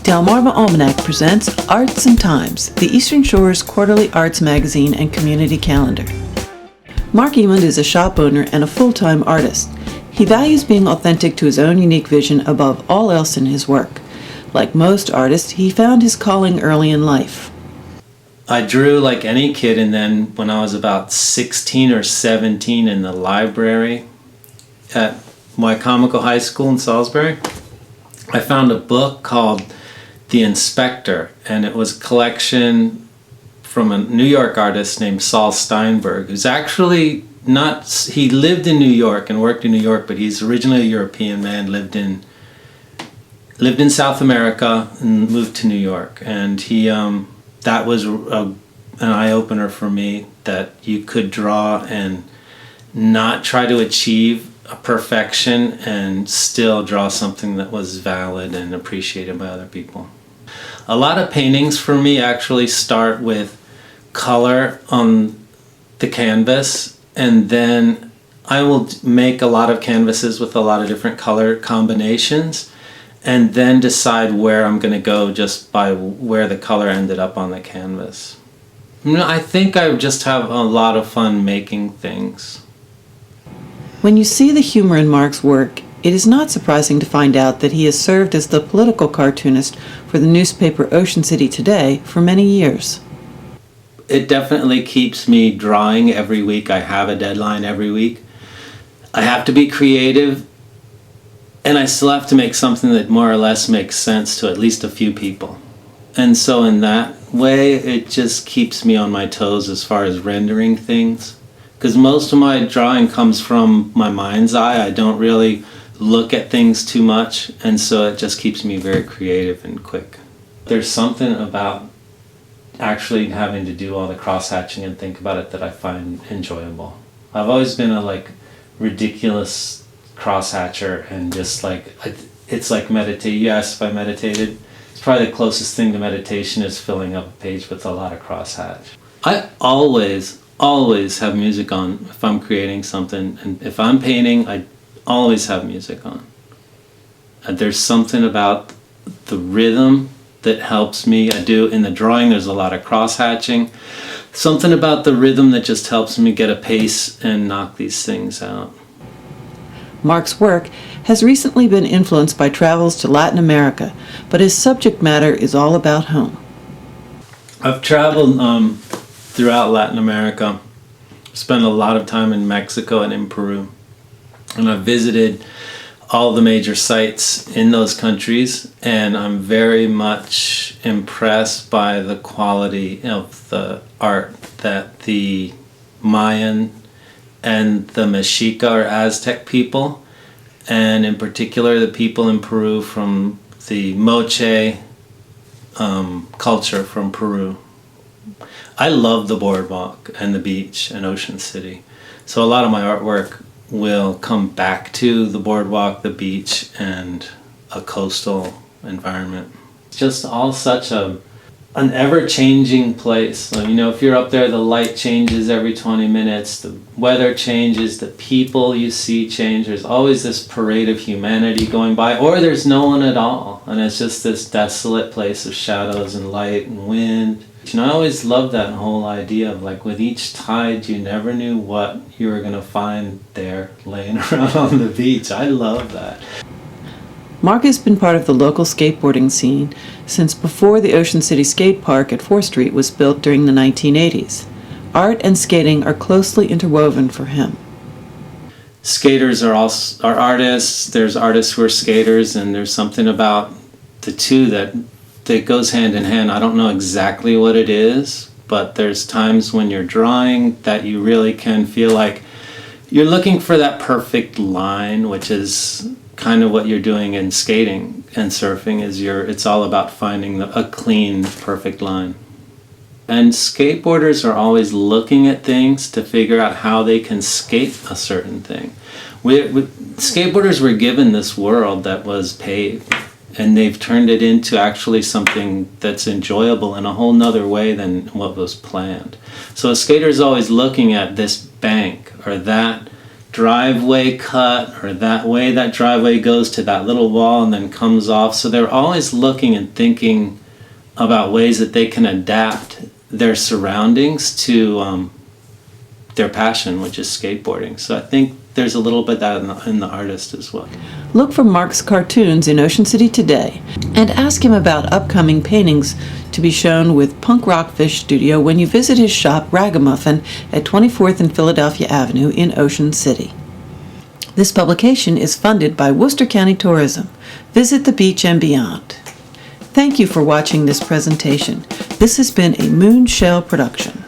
Delmarva Almanac presents Arts and Times, the Eastern Shore's quarterly arts magazine and community calendar. Marc Emond is a shop owner and a full-time artist. He values being authentic to his own unique vision above all else in his work. Like most artists, he found his calling early in life. I drew like any kid, and then when I was about 16 or 17 in the library at Wycomico High School in Salisbury, I found a book called The Inspector, and it was a collection from a New York artist named Saul Steinberg, who's actually not, he lived in New York and worked in New York, but he's originally a European man, lived in South America and moved to New York. And he, that was an eye-opener for me, that you could draw and not try to achieve a perfection and still draw something that was valid and appreciated by other people. A lot of paintings for me actually start with color on the canvas, and then I will make a lot of canvases with a lot of different color combinations and then decide where I'm going to go just by where the color ended up on the canvas. I think I just have a lot of fun making things. When you see the humor in Marc's work, it is not surprising to find out that he has served as the political cartoonist for the newspaper Ocean City Today for many years. It definitely keeps me drawing every week. I have a deadline every week. I have to be creative, and I still have to make something that more or less makes sense to at least a few people. And so in that way, it just keeps me on my toes as far as rendering things. Because most of my drawing comes from my mind's eye. I don't really look at things too much, and so it just keeps me very creative and quick. There's something about actually having to do all the cross-hatching and think about it that I find enjoyable. I've always been a ridiculous cross-hatcher, and just it's like meditate. You asked if I meditated. It's probably the closest thing to meditation is filling up a page with a lot of cross-hatch. I always have music on if I'm creating something, and if I'm painting, I always have music on. There's something about the rhythm that helps me. I do in the drawing, there's a lot of cross-hatching. Something about the rhythm that just helps me get a pace and knock these things out. Marc's work has recently been influenced by travels to Latin America, but his subject matter is all about home. I've traveled throughout Latin America, spent a lot of time in Mexico and in Peru, and I've visited all the major sites in those countries, and I'm very much impressed by the quality of the art that the Mayan and the Mexica or Aztec people, and in particular the people in Peru from the Moche culture from Peru. I love the boardwalk and the beach and Ocean City. So a lot of my artwork will come back to the boardwalk, the beach, and a coastal environment. It's just all such an ever-changing place. So, if you're up there, the light changes every 20 minutes, the weather changes, the people you see change. There's always this parade of humanity going by, or there's no one at all. And it's just this desolate place of shadows and light and wind. I always loved that whole idea of with each tide you never knew what you were going to find there laying around on the beach. I love that. Marc has been part of the local skateboarding scene since before the Ocean City Skate Park at 4th Street was built during the 1980s. Art and skating are closely interwoven for him. Skaters are artists. There's artists who are skaters, and there's something about the two that goes hand in hand. I don't know exactly what it is, but there's times when you're drawing that you really can feel like you're looking for that perfect line, which is kind of what you're doing in skating and surfing. It's all about finding a clean, perfect line. And skateboarders are always looking at things to figure out how they can skate a certain thing. Skateboarders were given this world that was paved, and they've turned it into actually something that's enjoyable in a whole nother way than what was planned. So a skater's always looking at this bank or that driveway cut, or that way that driveway goes to that little wall and then comes off. So they're always looking and thinking about ways that they can adapt their surroundings to their passion, which is skateboarding. So I think there's a little bit of that in the artist as well. Look for Marc's cartoons in Ocean City today and ask him about upcoming paintings to be shown with Punk Rock Fish Studio when you visit his shop Ragamuffin at 24th and Philadelphia Avenue in Ocean City. This publication is funded by Worcester County Tourism. Visit the beach and beyond. Thank you for watching this presentation. This has been a Moonshell production.